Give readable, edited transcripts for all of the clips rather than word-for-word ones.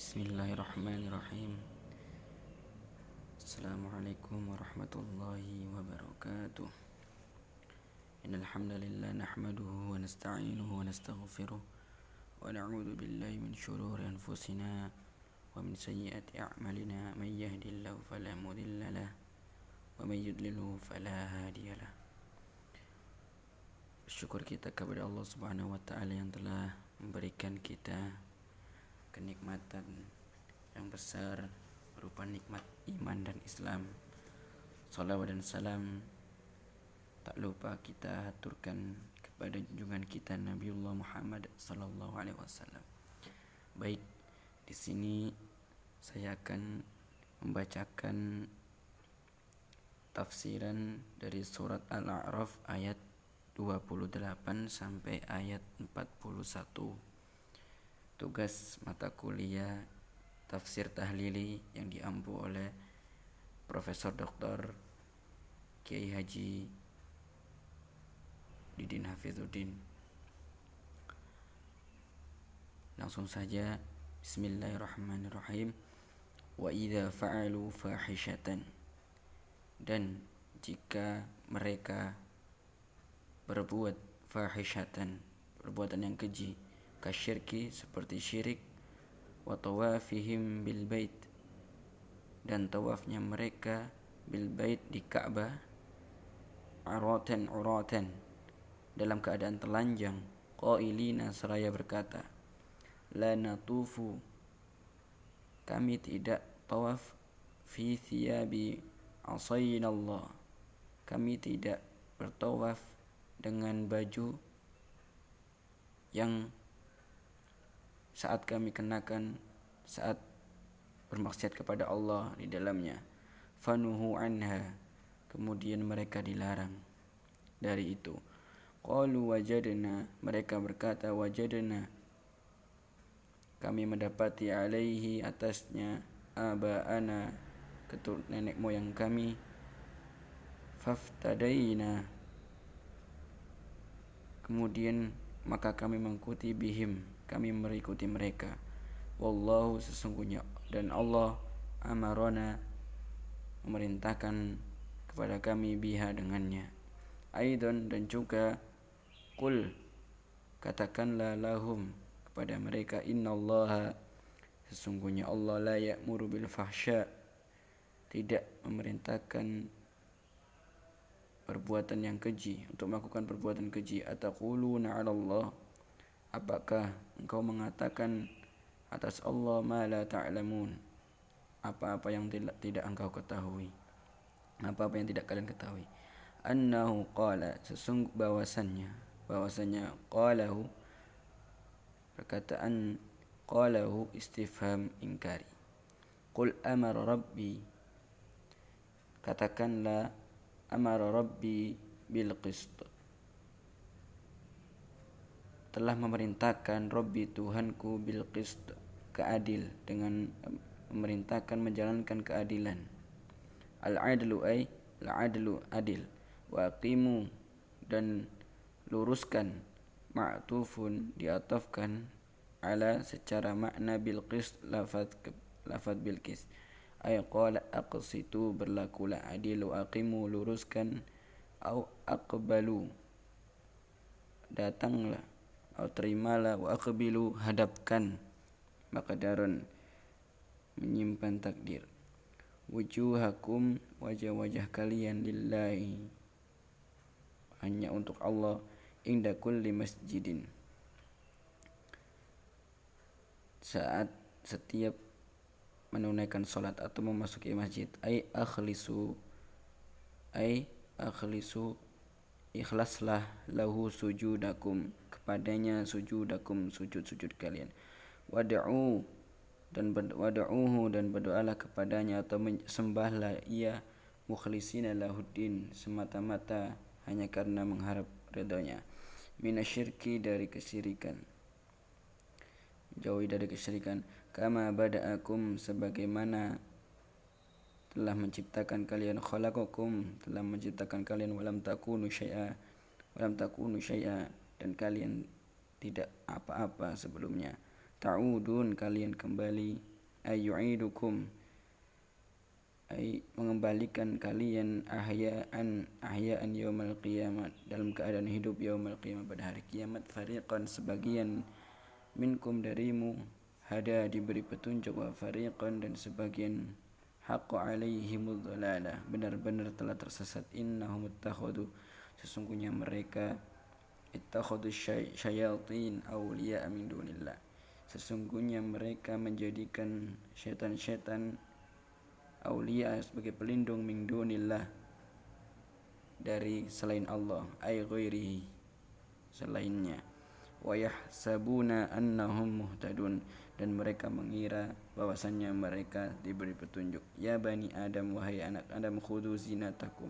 Bismillahirrahmanirrahim. Assalamualaikum warahmatullahi wabarakatuh. Innal hamdalillah nahmaduhu wa nasta'inuhu wa nastaghfiruh wa na'udzu billahi min shururi anfusina wa min sayyiati a'malina. May yahdihillahu fala mudilla lahu wa may yudlilhu fala hadiyalah. Syukur kita kepada Allah Subhanahu wa taala yang telah memberikan kita kenikmatan yang besar berupa nikmat iman dan Islam. Salawat dan salam tak lupa kita haturkan kepada junjungan kita Nabiullah Muhammad sallallahu alaihi wasallam. Baik, di sini saya akan membacakan tafsiran dari surat Al-A'raf ayat 28 sampai ayat 41. Tugas mata kuliah tafsir tahlili yang diampu oleh Profesor Dr. Kiai Haji Didin Hafizuddin. Langsung saja, bismillahirrahmanirrahim. Wa idza fa'alu fahishatan, dan jika mereka berbuat fahishatan, perbuatan yang keji, kasyirki, seperti syirik, wa tawafihim bil bait, dan tawafnya mereka bil bait di Ka'bah, uratan dalam keadaan telanjang, qailina, seraya berkata, la natufu, kami tidak tawaf, fi thiyabi asainallah, kami tidak bertawaf dengan baju yang saat kami kenakan saat bermaksiat kepada Allah di dalamnya. Fanuhu anha, kemudian mereka dilarang dari itu. Qalu wajadna, mereka berkata wajadna, kami mendapati alaihi, atasnya, aba'ana, keturunan nenek moyang kami, faftadaina, kemudian maka kami mengikuti bihim, kami mengikuti mereka. Wallahu, sesungguhnya, dan Allah, amarona, memerintahkan kepada kami biha, dengannya. Aidan, dan juga, qul, katakanlah lahum, kepada mereka, innallaha, sesungguhnya Allah, la ya'muru bil fahsya, tidak memerintahkan perbuatan yang keji, untuk melakukan perbuatan keji. Ataquluna 'ala Allah, apakah engkau mengatakan atas Allah ma la ta'lamun, apa-apa yang tidak engkau ketahui, apa-apa yang tidak kalian ketahui. Annahu qala, sesungguh bahwasannya qalahu, perkataan qalahu istifham ingkari. Qul amara rabbi, katakanlah amara rabbi bil qist, telah memerintahkan Rabbi, Tuhanku, bil qist, keadil, dengan memerintahkan menjalankan keadilan. Al-adlu ay al-adlu, adil. Wa aqimu, dan luruskan, ma'tufun, diatafkan, ala, secara makna, bil qist, lafaz bil qist. Ay qala aqsitu, berlakulah adil, wa aqimu, luruskan, au aqbalu, datanglah, atau terimalah, wa aqbilu, hadapkan, maqdarun, menyimpan takdir. Wujuhakum, wajah-wajah kalian, lillahi, hanya untuk Allah, inda kulli masjidin, saat setiap menunaikan salat atau memasuki masjid. Ay akhlisu, ikhlaslah, lahu sujudakum, kepadanya, sujudakum, sujud kalian. Wad'u, wad'uhu, dan berdoalah kepadanya atau sembahlah ia, mukhlisina lahuddin, semata-mata hanya karena mengharap ridhonya. Minasyirki, dari kesyirikan, jauhi dari kesyirikan. Kama bada'akum, sebagaimana telah menciptakan kalian, khalaqakum, telah menciptakan kalian, walam takunu syai'a, dan kalian tidak apa-apa sebelumnya. Ta'udun, kalian kembali, yu'idukum ay mengembalikan kalian ahya'an yaumal qiyamah, dalam keadaan hidup yaumal qiyamah, pada hari kiamat. Fariqan, sebagian minkum darimu, hada diberi petunjuk, wa fariqan, dan sebagian haqqa alaihimud dhalalah, benar-benar telah tersesat. Innahum ittakhadu, sesungguhnya mereka ittakhadu syayatin awliya min dunillah, sesungguhnya mereka menjadikan syaitan-syaitan awliya sebagai pelindung min dunillah, dari selain Allah, ay ghairihi, selainnya. Wa yahsabuna annahum muhtadun, dan mereka mengira bahwasannya mereka diberi petunjuk. Ya bani Adam, wahai anak Adam, khudhu zinatakum,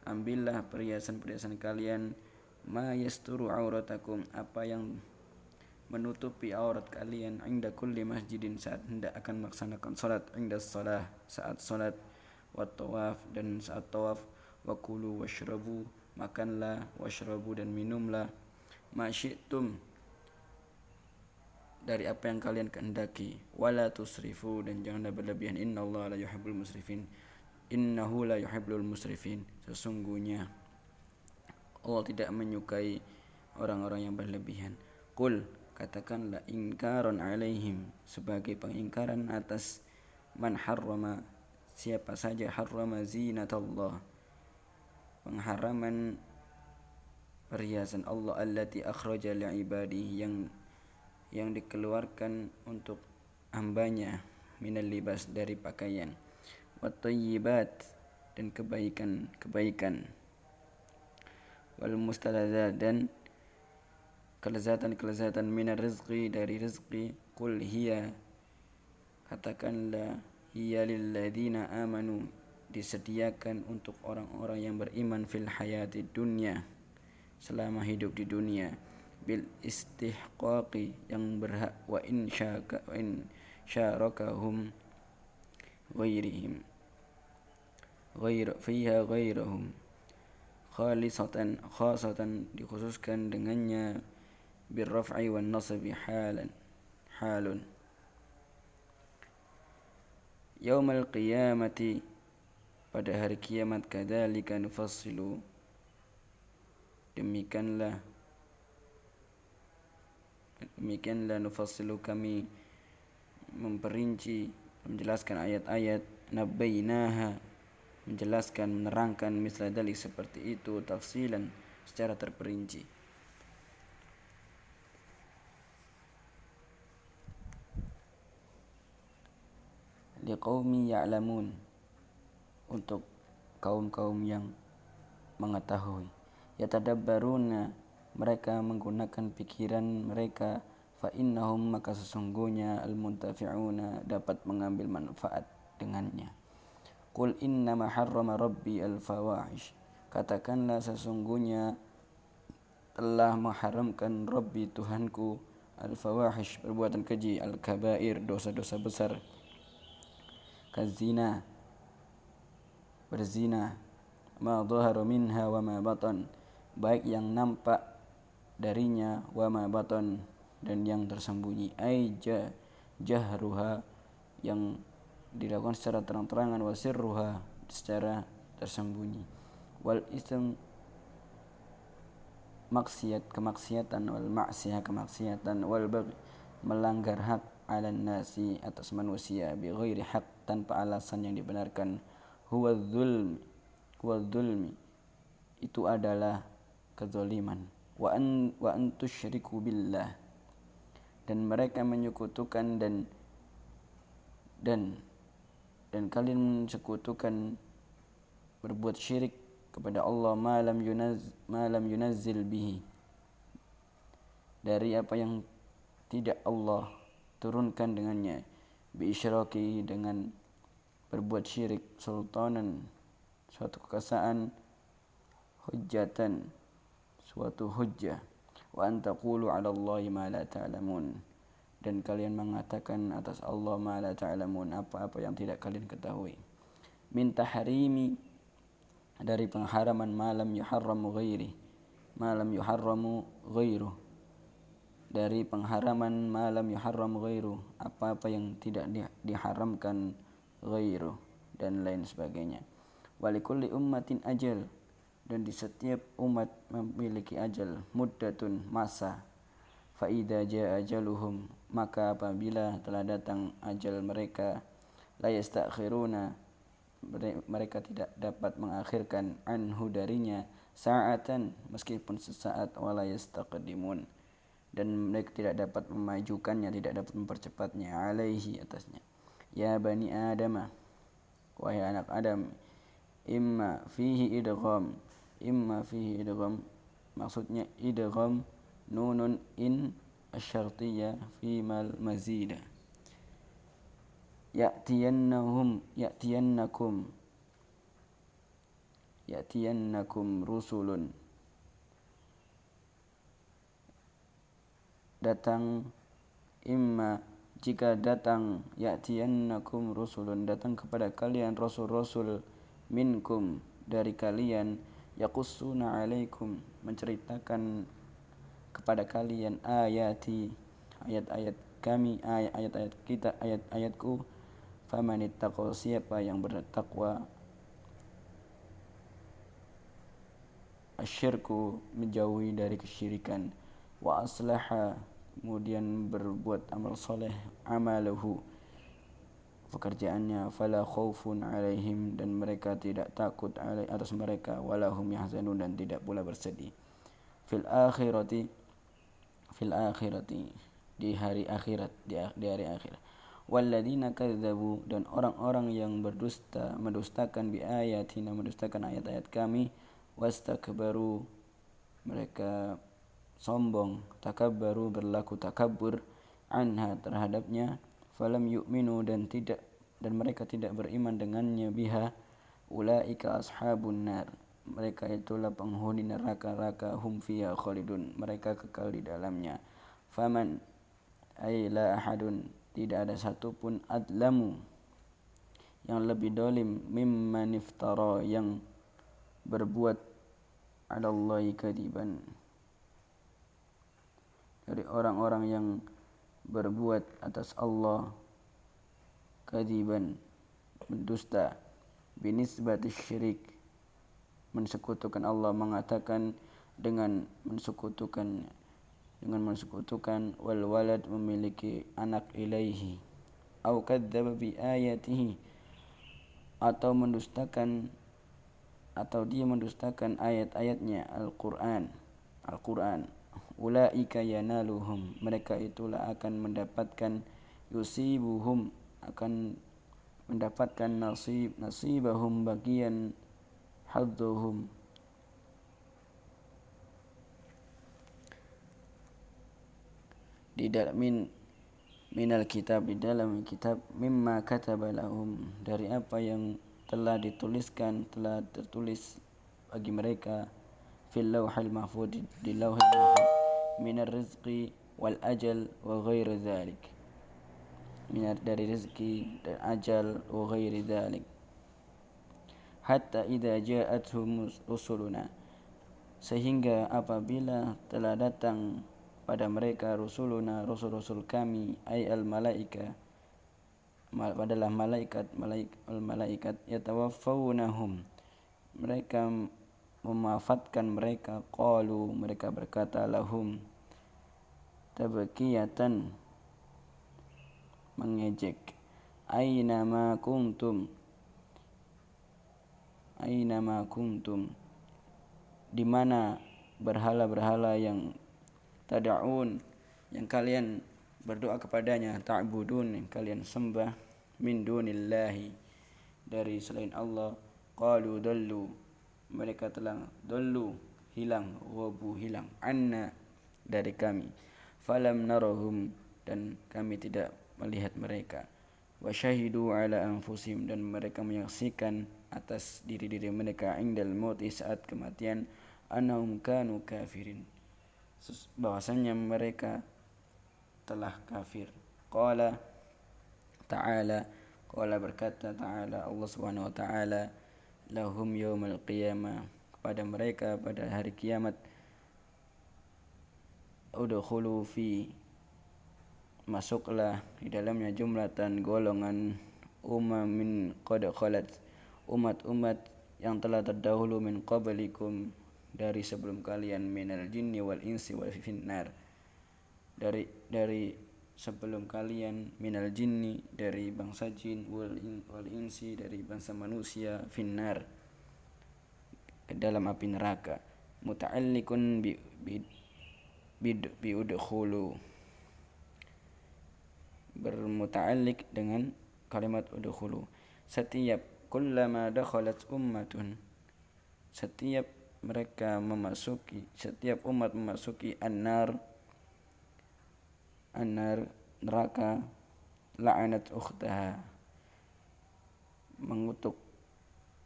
ambillah perhiasan-perhiasan kalian, ma yasturu auratakum, apa yang menutupi aurat kalian, inda kulli masjidin, saat hendak akan melaksanakan salat, inda salah, saat salat, wa tawaf, dan saat tawaf, wa kulu washrabu, makanlah, washrabu, dan minumlah, ma syi'tum, dari apa yang kalian kehendaki, wala tusrifu, dan janganlah berlebihan, innallaha la yuhibbul musrifin, innahu la yuhibbul musrifin, sesungguhnya Allah tidak menyukai orang-orang yang berlebihan. Qul, katakanlah, ingkaron alaihim, sebagai pengingkaran atas man harrama, siapa saja, harrama zinatallah, pengharaman perhiasan Allah, allati akhraja li'ibadihi, yang dikeluarkan untuk hambanya, minal libas, dari pakaian, wat thayyibat, dan kebaikan, wal mustaladzat, dan kelezatan minar rizqi, dari rizqi. Qul hiya, katakanlah, hiya lilladzina amanu, disediakan untuk orang-orang yang beriman, fil hayati dunya, selama hidup di dunia, bil istihqaqi, yang berhak, wa in syarakahum ghairihim fiha ghairahum, khasatan, dikhususkan dengannya, birraf'i wan nasbi, halun. Yaumal qiyamati, pada hari kiamat, kadzalika nufassilu, demikianlah nufassilu, kami memperinci, menjelaskan ayat-ayat, nabainaha, menjelaskan, menerangkan, misla dalik, seperti itu, tafsilan, secara terperinci. Liqaumi ya'lamun, untuk kaum-kaum yang mengetahui. Yatadabbaruna, mereka menggunakan pikiran mereka, fa innahum, maka sesungguhnya, al-muntafi'una, dapat mengambil manfaat dengannya. Qul innama harrama rabbi al-fawahish, katakanlah, sesungguhnya telah mengharamkan Rabbi, Tuhanku, al-fawahish, perbuatan keji, al-kabair, dosa-dosa besar, kazina, berzina, ma dhahara minha wa ma batan, baik yang nampak darinya, wa ma batan, dan yang tersembunyi, ay jahruha, yang dilakukan secara terang-terangan, wa sirruha, secara tersembunyi, wal ism, kemaksiatan, wal ma'siyah, kemaksiatan, wal baghi, melanggar hak, ala nasi, atas manusia, bi ghairi haq, tanpa alasan yang dibenarkan, huwa dzulmi, itu adalah kezaliman, wa an tusyriku billah, dan mereka menyekutukan, dan kalian mensekutukan, berbuat syirik kepada Allah, ma lam yunazzil bihi, dari apa yang tidak Allah turunkan dengannya, bi isyraki, dengan berbuat syirik, sultanan, suatu kekuasaan, hujjatan, suatu hujjah, wa an taqulu 'ala Allahi ma la ta'lamun, dan kalian mengatakan atas Allah ma la ta'lamun, apa-apa yang tidak kalian ketahui. Min tahrimi, dari pengharaman, ma lam yuharramu ghairuh, dari pengharaman malam yuharram ghairu, apa-apa yang tidak diharamkan ghairu dan lain sebagainya. Walikulli ummatin ajal, dan di setiap umat memiliki ajal, muddatun masa. Fa idza jaa ajaluhum, maka apabila telah datang ajal mereka, la yastakhiruna, mereka tidak dapat mengakhirkan, anhu darinya, sa'atan, meskipun sesaat, wala yastaqdimun, dan mereka tidak dapat memajukannya, tidak dapat mempercepatnya, alaihi, atasnya. Ya bani Adam, wahai anak Adam, imma fihi idgham, maksudnya idgham nunun in asyartiyah fi mal mazida. Ya'tiyannakum rusulun, datang, imma, jika datang, ya'tiyannakum rusulun, datang kepada kalian rasul-rasul, minkum, dari kalian, yaqussuna alaikum, menceritakan kepada kalian, ayati, ayat-ayat kami, ayat-ayat kita, ayat-ayatku, famanittaqo, siapa yang bertakwa, asyirku, menjauhi dari kesyirikan, wa aslaha, kemudian berbuat amal soleh, amalahu, pekerjaannya, fala khaufun alaihim, dan mereka tidak takut atas mereka, walahum yahzanun, dan tidak pula bersedih, fil akhirati, di hari akhirat, di hari akhirat. Walladzina kadzabu, dan orang-orang yang mendustakan biayatina, mendustakan ayat-ayat kami, wastakbaru, mereka sombong, takabbaru, berlaku takabbur, anha, terhadapnya, falam yu'minu, dan mereka tidak beriman dengannya, biha, ulaika ashabun nar, mereka itulah penghuni neraka, hum fiha khalidun, mereka kekal di dalamnya. Faman, ay la ahadun, tidak ada satupun, adlamu, yang lebih dolim, mimman iftara, yang berbuat alallahi kadiban, dari orang-orang yang berbuat atas Allah kadiban, mendusta, binisbati syirik, mensekutukan Allah, mengatakan dengan mensekutukan, wal walad, memiliki anak, ilaihi, au kadzdzaba bi ayatihi, atau dia mendustakan ayat-ayatnya, Al-Qur'an. Ulaika yanaluhum, mereka itulah akan mendapatkan, yusibuhum, akan mendapatkan nasibahum, bagian, hadduhum, di dalam minal kitab, di dalam kitab, mimma kataba lahum, dari apa yang telah tertulis bagi mereka, fil lauhil mahfuz, di lauhil mahfuz, minar rizqi wal ajal wa ghairi dzalik, dari rezeki dan ajal, wa ghairi dzalik, hatta idza ja'atuhum rusuluna, sehingga apabila telah datang pada mereka rusuluna, rasul-rasul kami, ay al malaika, adalah malaikat, yatawaffawnahum, mereka memafatkan mereka, qalu, mereka berkata, lahum, tabkiyatan, mengejek, aina ma kuntum, di mana berhala-berhala yang tada'un, yang kalian berdoa kepadanya, ta'budun, yang kalian sembah, min dunillahi, dari selain Allah, qalu dallu, mereka telah dallu, hilang, ghabu, hilang, anna, dari kami, falam narahum, dan kami tidak melihat mereka, wa syahidu ala anfusihim, dan mereka menyaksikan atas diri-diri mereka, indal mauti, saat kematian, annahum kanu kafirin, bahwasanya mereka telah kafir. Qala ta'ala, berkata ta'ala, Allah subhanahu wa ta'ala, lahum yawmal qiyamah, kepada mereka pada hari kiamat, udkhulu fi, masuklah di dalamnya jumlatan golongan umamin qad khalat, umat-umat yang telah terdahulu min qablikum, dari sebelum kalian, minal jinni wal insi wal finnar, dari sebelum kalian, minal jinni dari bangsa jin, wal insi dari bangsa manusia, finnar ke dalam api neraka. Muta'alliqun bi udkhulu, bermuta'alliq dengan kalimat udkhulu. Setiap kullama dakhalat ummatun, setiap mereka memasuki, setiap umat memasuki an-nar, neraka, la'anat ukhtaha, mengutuk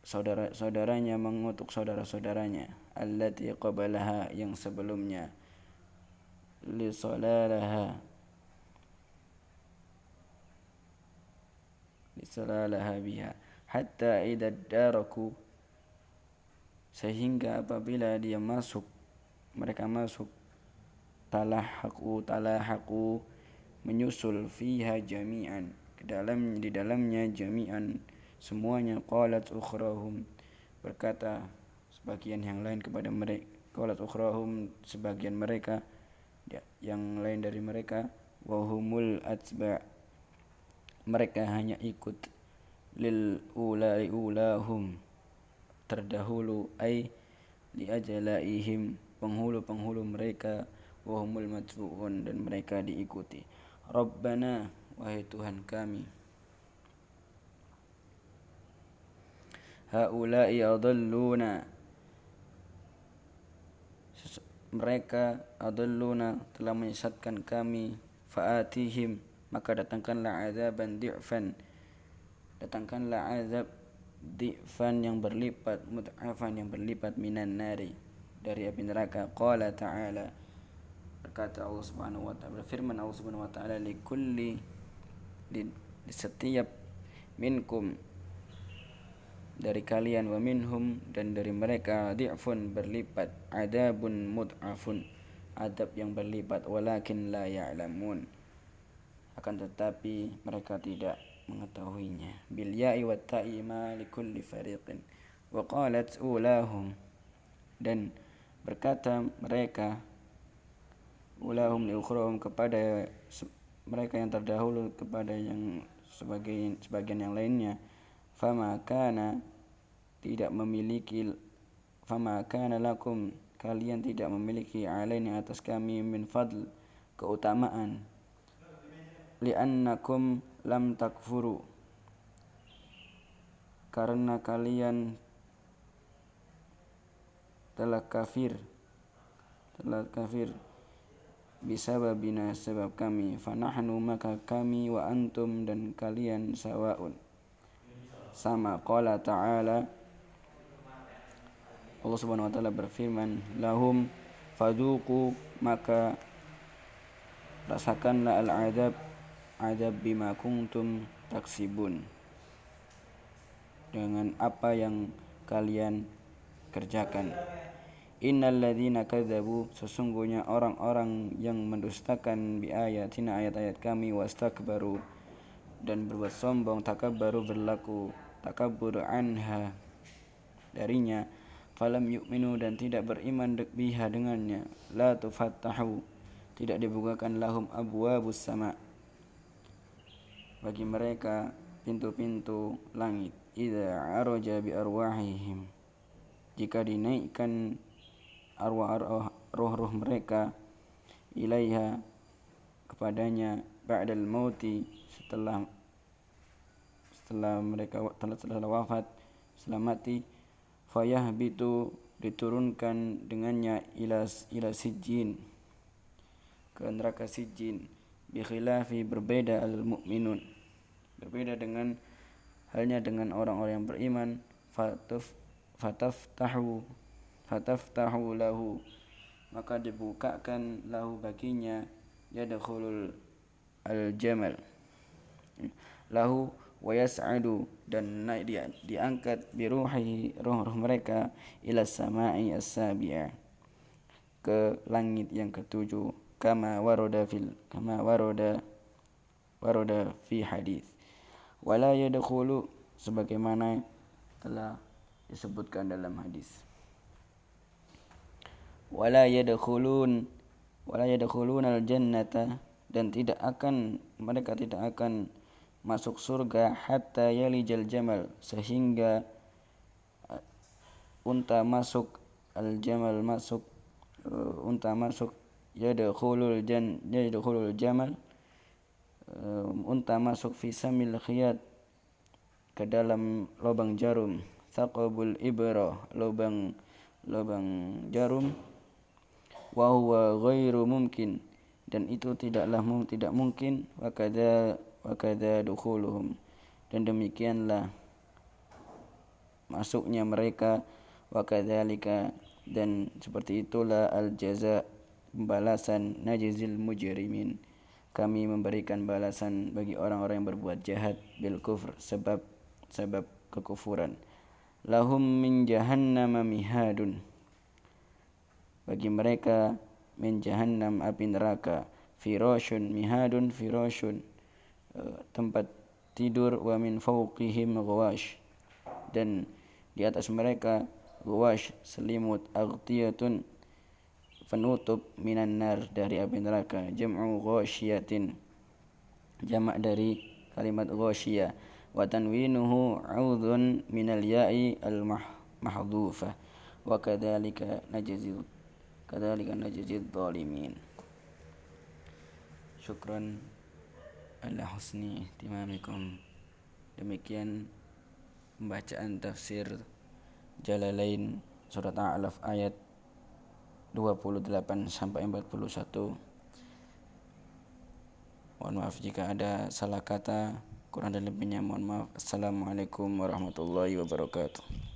saudaranya, mengutuk saudara-saudaranya, allati qabalaha, yang sebelumnya, lisalalaha biha, hatta idza daraku, sehingga apabila dia masuk, mereka masuk, talahaqu, menyusul, fiha jami'an, di dalamnya, jami'an, semuanya, qalat ukhrahum, berkata sebagian yang lain kepada mereka, qalat ukhrahum, sebagian mereka yang lain dari mereka, wahumul atba', mereka hanya ikut, lil ulahum, terdahulu, ay li ajalaihim, penghulu mereka, wahumul matbu'un, dan mereka diikuti. Rabbana, wahai Tuhan kami, haula'i adalluna, mereka, adalluna, telah menyesatkan kami, fa'atihim, maka datangkanlah azaban di'fan, datangkanlah azab di'fan yang berlipat, mud'afan yang berlipat, minan nari, dari api neraka. Qala ta'ala, berkata Allah Subhanahu wa ta'ala, berfirman Allah Subhanahu wa ta'ala, likulli, di setiap, minkum, dari kalian, wa minhum, dan dari mereka, di'fun, berlipat, adabun mud'afun, adab yang berlipat, walakin la ya'lamun, akan tetapi mereka tidak mengetahuinya. Bil ya'i wat ta'i ma likulli fariqin. Wa qalat ulahum, dan berkata mereka, ulahum li ukhrahum, kepada mereka yang terdahulu, kepada yang sebagian yang lainnya, fama kana, tidak memiliki, fama kana lakum, kalian tidak memiliki, alaina, atas kami, min fadl, keutamaan, li'annakum lam takfuru, karena kalian telah kafir, bisababina, sebab kami, fanahnu, maka kami, wa antum, dan kalian, sawaun, sama. Qala ta'ala, Allah Subhanahu wa ta'ala berfirman, lahum, faduqu, maka rasakanlah al-adab, adab, bima kuntum taksibun, dengan apa yang kalian kerjakan. Innal ladzina kadzabu, sesungguhnya orang-orang yang mendustakan, bi ayatina, ayat-ayat kami, wastakbaru, dan berbuat sombong, takabbaru, berlaku takabbur, anha, darinya, falam yu'minu, dan tidak beriman biha, dengannya, la tufattahu, tidak dibukakan, lahum abwabus sama, bagi mereka pintu-pintu langit, idza araja bi arwahihim, jika dinaikkan roh-roh mereka, ilaiha, kepadanya, ba'dal mauti, setelah mereka telah wafat, setelah mati, fayahbitu, diturunkan dengannya, ila sijjin, ke neraka sijjin, bi khilafi, berbeda, al mu'minun, berbeda dengan halnya dengan orang-orang yang beriman, fataftahu lahu, maka dibukakan, lahu, baginya, yadkhulul al-jamal, lahu, wa yas'adu, dan naik, diangkat, biruhi, roh-roh mereka, ila sama'i as-sabi'ah, ke langit yang ketujuh, kama warada fi hadis. Wala yadkhulu, sebagaimana telah disebutkan dalam hadis. Wala yadkhulun al-jannata, dan mereka tidak akan masuk surga hatta yalijal jamal, sehingga unta masuk, yadkhulul jamal, unta masuk fi samil khiyat, ke dalam lubang jarum, thaqabul ibra, lubang jarum, wa huwa ghairu mumkin, dan itu tidak mungkin, wa kadza dukhuluhum, dan demikianlah masuknya mereka, wa kadzalika, dan seperti itulah al jaza, balasan, najzil mujrimin, kami memberikan balasan bagi orang-orang yang berbuat jahat, bil kufr, sebab kekufuran. Lahum min jahannam mihadun, bagi mereka min jahannam, api neraka, firashun, mihadun firashun, tempat tidur, wa min fawqihim ghawash, dan di atas mereka ghawash, selimut, aghtiyatun, penutup, minan nar, dari api neraka, jam'u ghasyiyatin, jamak dari kalimat ghasyiyah, wa tanwinuhu 'udhun minal ya'i al-mahdhufah, wa kadzalika najzil zalimin. Syukran ala husni ihtimamikum. Demikian pembacaan tafsir Jalalain surat A'raf ayat 28 sampai 41. Mohon maaf jika ada salah kata, kurang dan lebihnya mohon maaf. Assalamualaikum warahmatullahi wabarakatuh.